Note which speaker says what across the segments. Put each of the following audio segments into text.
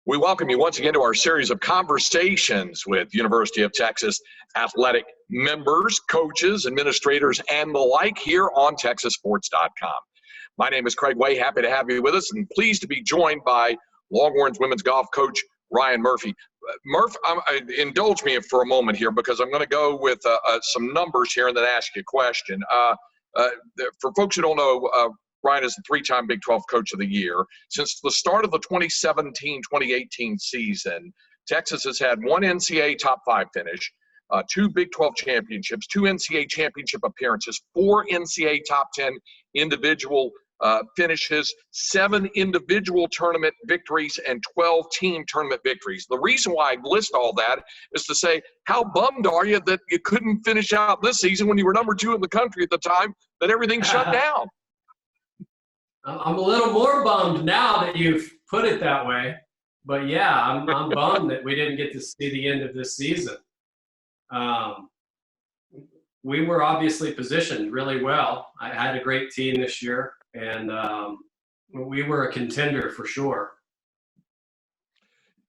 Speaker 1: We welcome you once again to our series of conversations with University of Texas athletic members, coaches, administrators, and the like here on TexasSports.com. My name is Craig Way. Happy to have you with us and pleased to be joined by Longhorns women's golf coach Ryan Murphy. Murph, indulge me for a moment here because I'm going to go with some numbers here and then ask you a question. For folks who don't know, Ryan is the three-time Big 12 Coach of the Year. Since the start of the 2017-2018 season, Texas has had one NCAA top 5 finish, 2 Big 12 championships, 2 NCAA championship appearances, 4 NCAA top 10 individual finishes, 7 individual tournament victories, and 12 team tournament victories. The reason why I list all that is to say, how bummed are you that you couldn't finish out this season when you were number 2 in the country at the time, that everything shut down?
Speaker 2: I'm a little more bummed now that you've put it that way. But yeah, I'm bummed that we didn't get to see the end of this season. We were obviously positioned really well. I had a great team this year, and we were a contender for sure.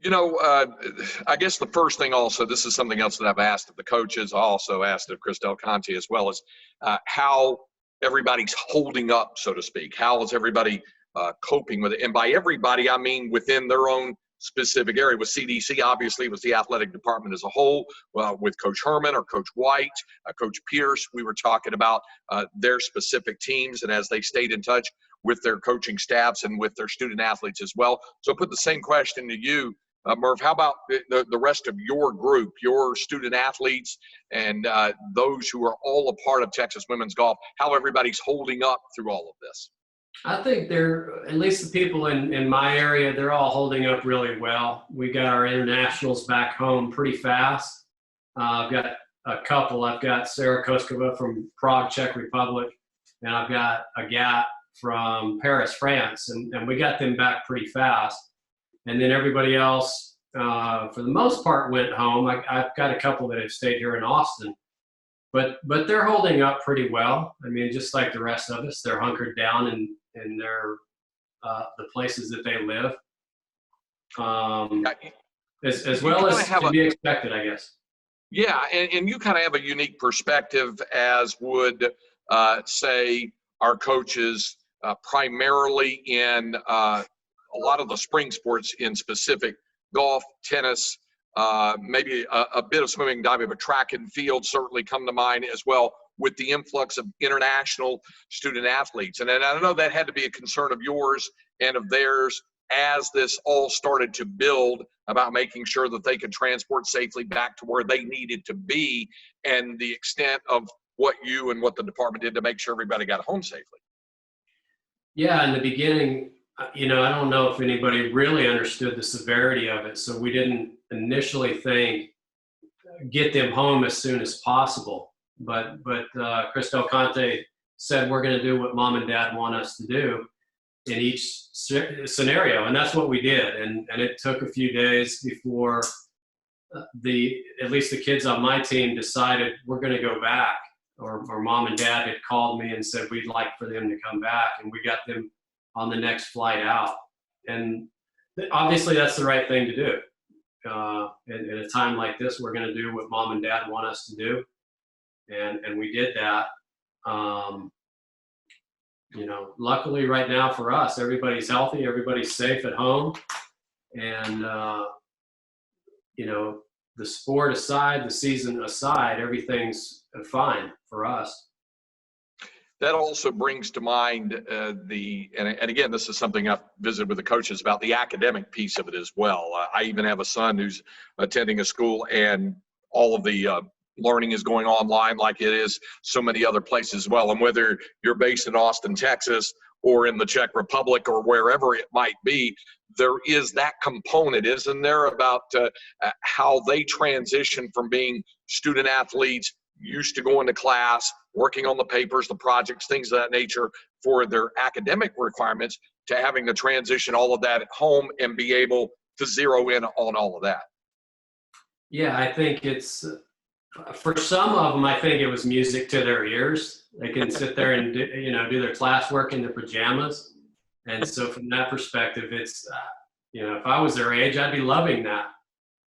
Speaker 1: You know, I guess the first thing also, this is something else that I've asked of the coaches, I also asked of Chris Del Conte as well, is how everybody's holding up, so to speak. How is everybody coping with it? And by everybody, I mean within their own specific area. With CDC, obviously, it was the athletic department as a whole. With Coach Herman or Coach White, Coach Pierce, we were talking about their specific teams and as they stayed in touch with their coaching staffs and with their student athletes as well. So I put the same question to you, Murph. How about the rest of your group, your student athletes, and those who are all a part of Texas women's golf, how everybody's holding up through all of this?
Speaker 2: I think they're, at least the people in my area, they're all holding up really well. We got our internationals back home pretty fast. I've got a couple. I've got Sarah Koskova from Prague, Czech Republic, and I've got Agathe from Paris, France, and we got them back pretty fast. And then everybody else, for the most part, went home. I've got a couple that have stayed here in Austin, but they're holding up pretty well. I mean, just like the rest of us, they're hunkered down in their the places that they live, as well as to be expected, I guess.
Speaker 1: Yeah, and you kind of have a unique perspective, as would say our coaches, primarily in a lot of the spring sports, in specific golf, tennis, maybe a bit of swimming, diving, but track and field certainly come to mind as well, with the influx of international student athletes. And I know that had to be a concern of yours and of theirs as this all started to build, about making sure that they could transport safely back to where they needed to be, and the extent of what you and what the department did to make sure everybody got home safely.
Speaker 2: Yeah, in the beginning, I don't know if anybody really understood the severity of it, so we didn't initially think get them home as soon as possible. But Chris Del Conte said we're going to do what mom and dad want us to do in each scenario, and that's what we did. And it took a few days before at least the kids on my team decided we're going to go back, or mom and dad had called me and said we'd like for them to come back, and we got them on the next flight out. And obviously that's the right thing to do. At a time like this, we're going to do what mom and dad want us to do. And we did that. Luckily right now for us, everybody's healthy, everybody's safe at home. And, the sport aside, the season aside, everything's fine for us.
Speaker 1: That also brings to mind and again, this is something I've visited with the coaches about, the academic piece of it as well. I even have a son who's attending a school, and all of the learning is going online like it is so many other places as well. And whether you're based in Austin, Texas, or in the Czech Republic, or wherever it might be, there is that component, isn't there, about how they transition from being student athletes, used to going to class, working on the papers, the projects, things of that nature for their academic requirements, to having to transition all of that at home and be able to zero in on all of that.
Speaker 2: Yeah, I think it's, for some of them, I think it was music to their ears. They can sit there and do their classwork in their pajamas. And so from that perspective, it's If I was their age, I'd be loving that.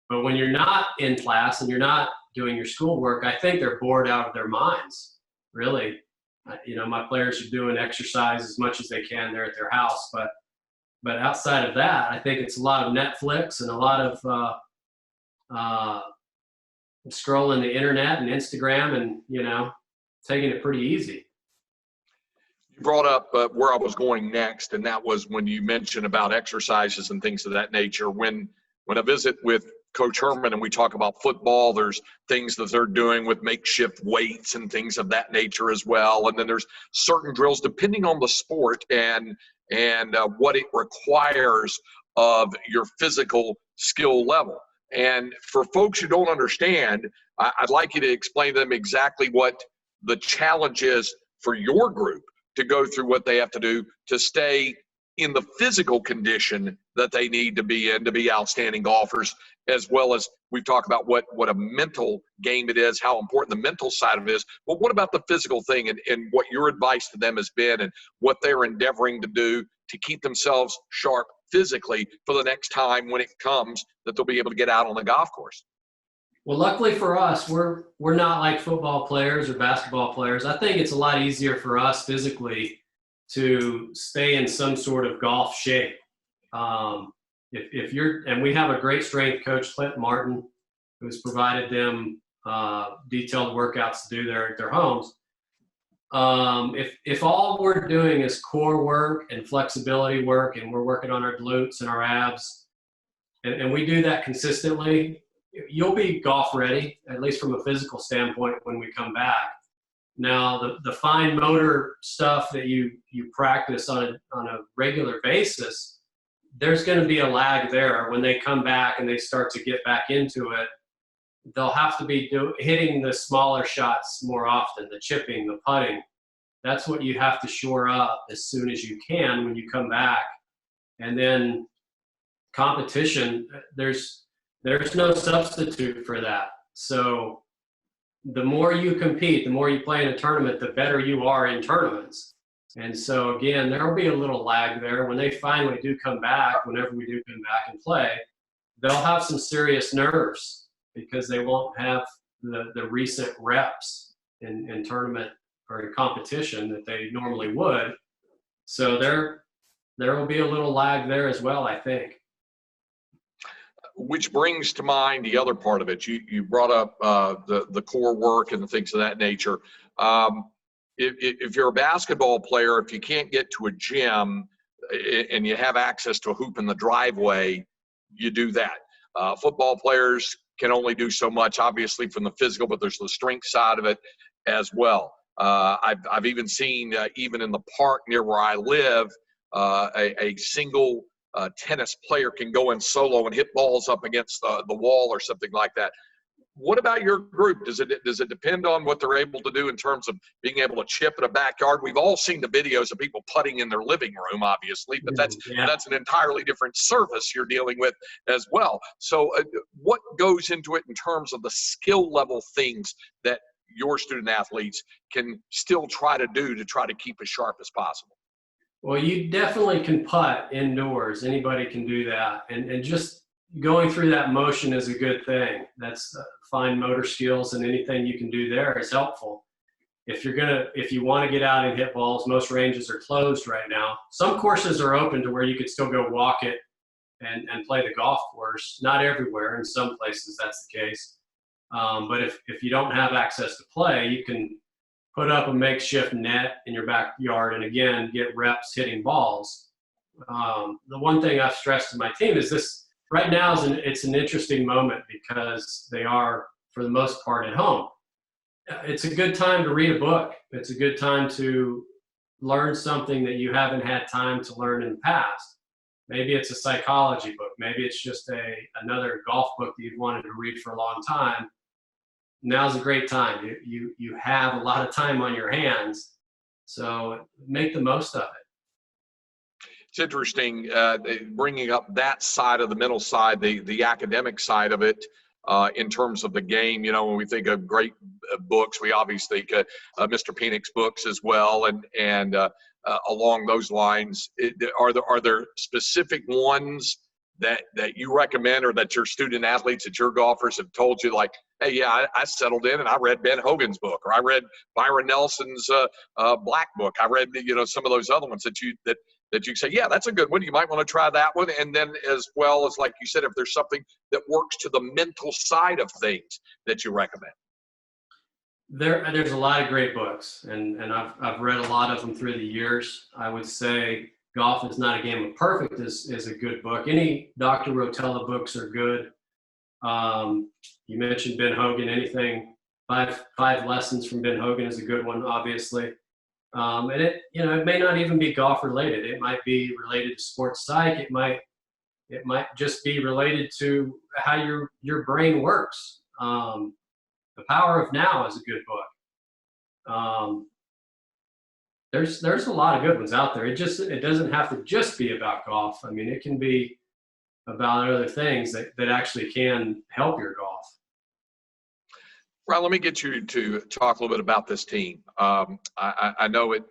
Speaker 2: But when you're not in class and you're not doing your schoolwork, I think they're bored out of their minds, really. My players are doing exercise as much as they can there at their house, but outside of that, I think it's a lot of Netflix and a lot of scrolling the internet and Instagram and, taking it pretty easy.
Speaker 1: You brought up where I was going next, and that was when you mentioned about exercises and things of that nature. When I visit with Coach Herman and we talk about football, there's things that they're doing with makeshift weights and things of that nature as well. And then there's certain drills depending on the sport and what it requires of your physical skill level. And for folks who don't understand, I'd like you to explain to them exactly what the challenge is for your group to go through what they have to do to stay in the physical condition that they need to be in to be outstanding golfers, as well as we've talked about what a mental game it is, how important the mental side of it is. But what about the physical thing and what your advice to them has been and what they're endeavoring to do to keep themselves sharp physically for the next time when it comes that they'll be able to get out on the golf course?
Speaker 2: Well, luckily for us, we're not like football players or basketball players. I think it's a lot easier for us physically to stay in some sort of golf shape. If you're, and we have a great strength coach, Clint Martin, who's provided them detailed workouts to do there at their homes. If all we're doing is core work and flexibility work, and we're working on our glutes and our abs, and we do that consistently, you'll be golf ready, at least from a physical standpoint, when we come back. Now, the fine motor stuff that you practice on a regular basis, there's going to be a lag there. When they come back and they start to get back into it, they'll have to be hitting the smaller shots more often, the chipping, the putting. That's what you have to shore up as soon as you can when you come back. And then competition, there's no substitute for that. So the more you compete, the more you play in a tournament, the better you are in tournaments. And so, again, there will be a little lag there. When they finally do come back, whenever we do come back and play, they'll have some serious nerves because they won't have the recent reps in tournament or in competition that they normally would. So there will be a little lag there as well, I think.
Speaker 1: Which brings to mind the other part of it. You brought up the core work and the things of that nature. If you're a basketball player, if you can't get to a gym and you have access to a hoop in the driveway, you do that. Football players can only do so much, obviously, from the physical, but there's the strength side of it as well. I've even seen, even in the park near where I live, a single tennis player can go in solo and hit balls up against the wall or something like that. What about your group? Does it depend on what they're able to do in terms of being able to chip in a backyard? We've all seen the videos of people putting in their living room, obviously, but that's an entirely different surface you're dealing with as well. So what goes into it in terms of the skill level things that your student athletes can still try to do to try to keep as sharp as possible?
Speaker 2: Well, you definitely can putt indoors. Anybody can do that. And just going through that motion is a good thing. That's fine motor skills, and anything you can do there is helpful. If you want to get out and hit balls, most ranges are closed right now. Some courses are open to where you could still go walk it and play the golf course. Not everywhere. In some places that's the case. But if you don't have access to play, you can put up a makeshift net in your backyard and, again, get reps hitting balls. The one thing I've stressed to my team is this right now it's an interesting moment because they are, for the most part, at home. It's a good time to read a book. It's a good time to learn something that you haven't had time to learn in the past. Maybe it's a psychology book. Maybe it's just another golf book that you've wanted to read for a long time. Now's a great time. You have a lot of time on your hands, so make the most of it.
Speaker 1: It's interesting bringing up that side of the mental side, the academic side of it in terms of the game. When we think of great books, we obviously think Mr. Penix's books as well, and along those lines, are there specific ones that you recommend, or that your student athletes, that your golfers have told you, like, hey, yeah, I settled in and I read Ben Hogan's book, or I read Byron Nelson's Black Book. I read, some of those other ones that you say, yeah, that's a good one. You might want to try that one. And then, as well as, like you said, if there's something that works to the mental side of things that you recommend.
Speaker 2: There's a lot of great books, and I've read a lot of them through the years. I would say Golf Is Not a Game of Perfect is a good book. Any Dr. Rotella books are good. You mentioned Ben Hogan. Anything, five Lessons from Ben Hogan is a good one, obviously. And it may not even be golf related. It might be related to sports psych. It might just be related to how your brain works. The Power of Now is a good book. There's a lot of good ones out there. It doesn't have to just be about golf. I mean, it can be about other things that actually can help your golf.
Speaker 1: Well, let me get you to talk a little bit about this team. I know it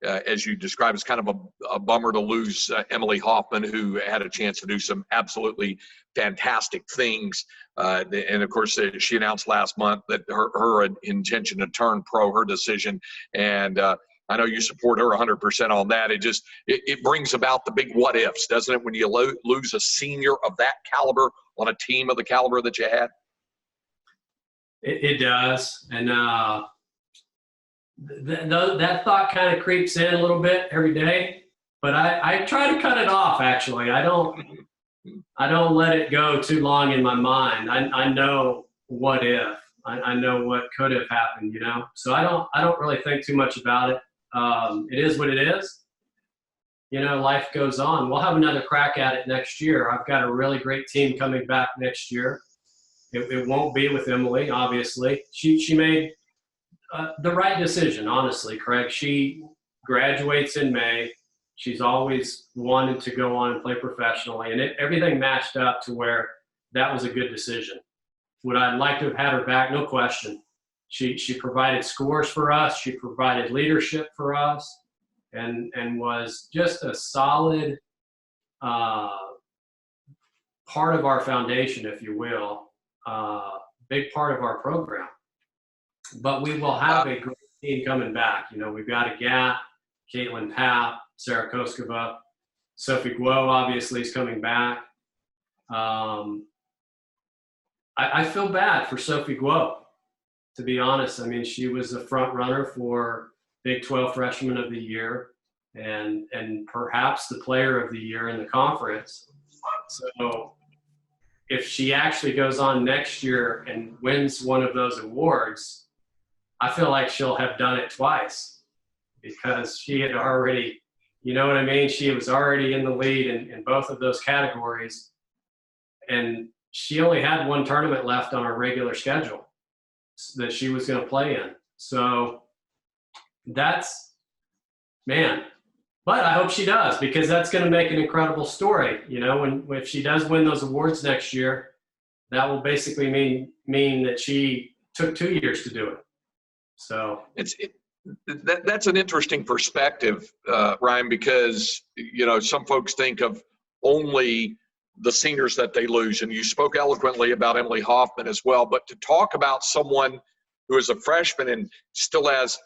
Speaker 1: as you described, it's kind of a bummer to lose Emily Hoffman, who had a chance to do some absolutely fantastic things. And of course, she announced last month that her intention to turn pro, her decision. And I know you support her 100% on that. It brings about the big what ifs, doesn't it, when you lose a senior of that caliber on a team of the caliber that you had?
Speaker 2: It does. And that thought kind of creeps in a little bit every day, but I try to cut it off. Actually, I don't let it go too long in my mind. I know what if. I know what could have happened. So I don't really think too much about it. It is what it is. Life goes on. We'll have another crack at it next year. I've got a really great team coming back next year. It won't be with Emily, obviously. She made the right decision, honestly, Craig. She graduates in May. She's always wanted to go on and play professionally, and everything matched up to where that was a good decision. Would I like to have had her back? No question. She provided scores for us. She provided leadership for us, and was just a solid part of our foundation, if you will, big part of our program. But we will have a great team coming back. We've got a Gap, Caitlin Papp, Sarah Koskova, Sophie Guo obviously is coming back. I feel bad for Sophie Guo, to be honest. I mean, she was a front runner for Big 12 Freshman of the Year and perhaps the Player of the Year in the conference. So if she actually goes on next year and wins one of those awards, I feel like she'll have done it twice, because she had already, she was already in the lead in both of those categories. And she only had one tournament left on our regular schedule that she was going to play in. So that's, man, but I hope she does, because that's going to make an incredible story. If she does win those awards next year, that will basically mean that she took 2 years to do it. So that's an interesting perspective, Ryan, because some folks think of only the seniors that they lose, and you spoke eloquently about Emily Hoffman as well. But to talk about someone who is a freshman and still has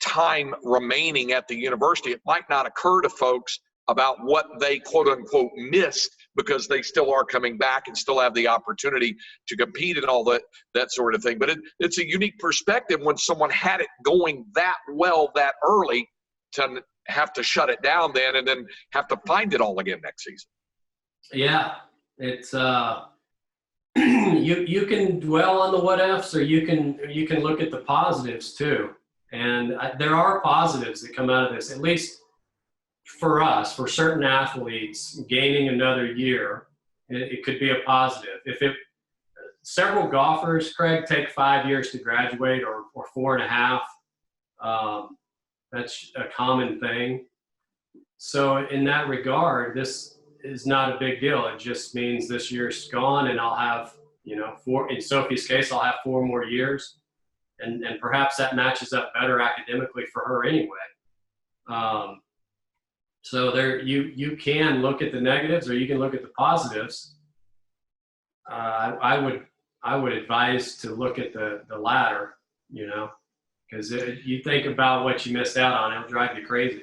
Speaker 2: time remaining at the university, it might not occur to folks about what they quote unquote missed, because they still are coming back and still have the opportunity to compete and all that sort of thing. But it's a unique perspective when someone had it going that well that early to have to shut it down then and then have to find it all again next season. Yeah, it's you can dwell on the what ifs, or you can look at the positives too. And there are positives that come out of this, at least for us, for certain athletes. Gaining another year, it could be a positive. Several golfers, Craig, take 5 years to graduate, or 4.5. That's a common thing. So in that regard, this is not a big deal. It just means this year's gone, and I'll have, in Sophie's case, I'll have 4 more years. And perhaps that matches up better academically for her anyway. So you can look at the negatives or you can look at the positives. I would advise to look at the latter, because you think about what you missed out on, it'll drive you crazy.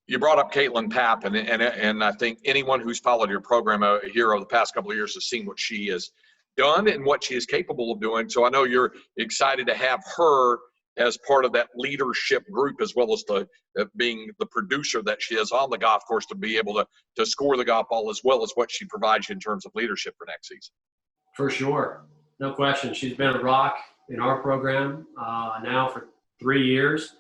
Speaker 1: You brought up Caitlin Papp, and I think anyone who's followed your program here over the past couple of years has seen what she has done and what she is capable of doing. So I know you're excited to have her as part of that leadership group, as well as being the producer that she is on the golf course, to be able to score the golf ball, as well as what she provides you in terms of leadership for next season.
Speaker 2: For sure. No question. She's been a rock in our program now for 3 years.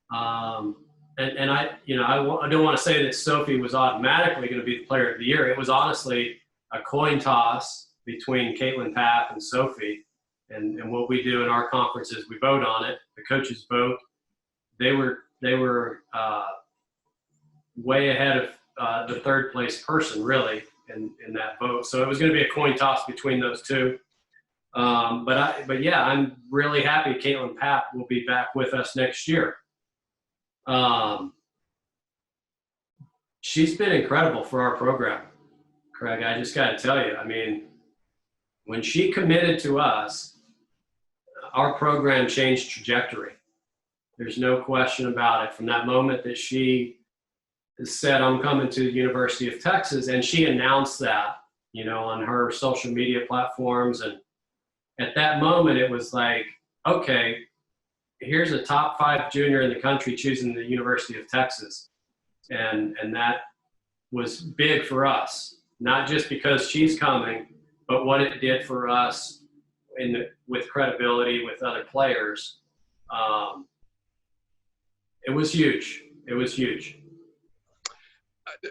Speaker 2: And I don't want to say that Sophie was automatically going to be the player of the year. It was honestly a coin toss between Caitlin Papp and Sophie. And what we do in our conference is we vote on it. The coaches vote. They were way ahead of the third place person, really, in that vote. So it was going to be a coin toss between those two. But yeah, I'm really happy Caitlin Papp will be back with us next year. She's been incredible for our program, Craig. I just got to tell you, I mean, when she committed to us, our program changed trajectory. There's no question about it. From that moment that she said, I'm coming to the University of Texas, and she announced that, on her social media platforms. And at that moment, it was like, okay, here's a top 5 junior in the country choosing the University of Texas. And that was big for us, not just because she's coming, but what it did for us with credibility with other players. It was huge. It was huge.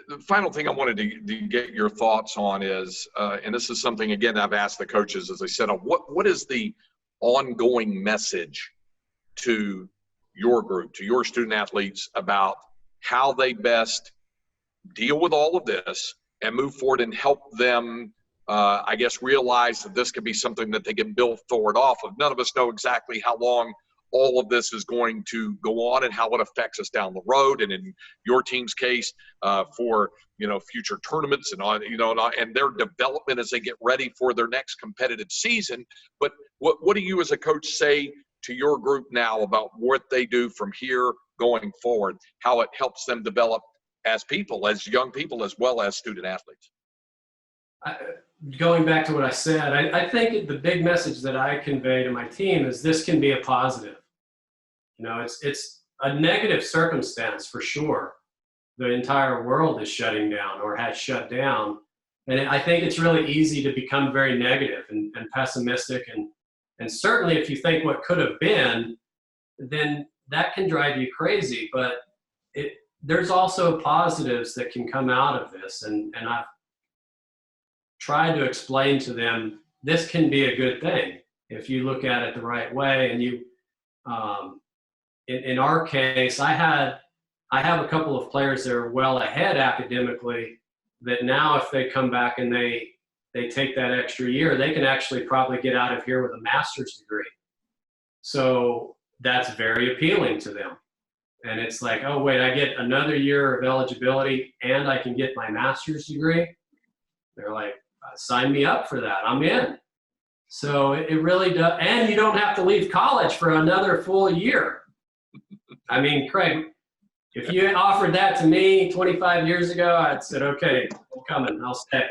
Speaker 1: The final thing I wanted to get your thoughts on is, and this is something, again, I've asked the coaches, as I said, what is the ongoing message to your group, to your student athletes, about how they best deal with all of this and move forward and help them, I guess, realize that this could be something that they can build forward off of. None of us know exactly how long all of this is going to go on and how it affects us down the road. And in your team's case, for future tournaments and and their development as they get ready for their next competitive season. But what do you as a coach say to your group now about what they do from here going forward, how it helps them develop as people, as young people, as well as student athletes?
Speaker 2: Going back to what I said, I think the big message that I convey to my team is this can be a positive. It's a negative circumstance for sure. The entire world is shutting down or has shut down. And I think it's really easy to become very negative and pessimistic. And certainly if you think what could have been, then that can drive you crazy. But there's also positives that can come out of this. And I've tried to explain to them, this can be a good thing if you look at it the right way. And you, in our case, I have a couple of players that are well ahead academically that now if they come back and they take that extra year, they can actually probably get out of here with a master's degree. So that's very appealing to them. And it's like, oh, wait, I get another year of eligibility and I can get my master's degree. They're like, sign me up for that. I'm in. So it really does. And you don't have to leave college for another full year. I mean, Craig, if you had offered that to me 25 years ago, I'd said, okay, I'm coming, I'll stay.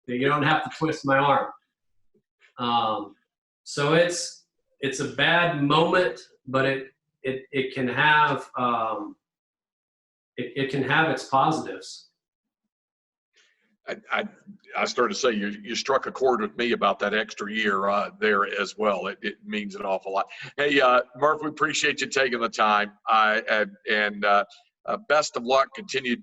Speaker 2: You don't have to twist my arm. So it's a bad moment, but it can have it can have its positives.
Speaker 1: I started to say you struck a chord with me about that extra year there as well. It means an awful lot. Hey, Murph, we appreciate you taking the time. And best of luck, continued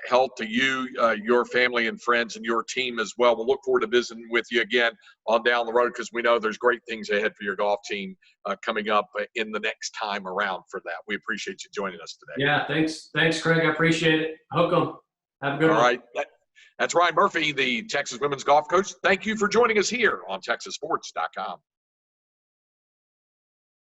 Speaker 1: health to you, your family and friends, and your team as well. We'll look forward to visiting with you again on down the road, because we know there's great things ahead for your golf team coming up in the next time around for that. We appreciate you joining us today.
Speaker 2: Yeah, thanks, Craig. I appreciate it. Hook 'em. Have a good one.
Speaker 1: All right. That's Ryan Murphy, the Texas women's golf coach. Thank you for joining us here on TexasSports.com.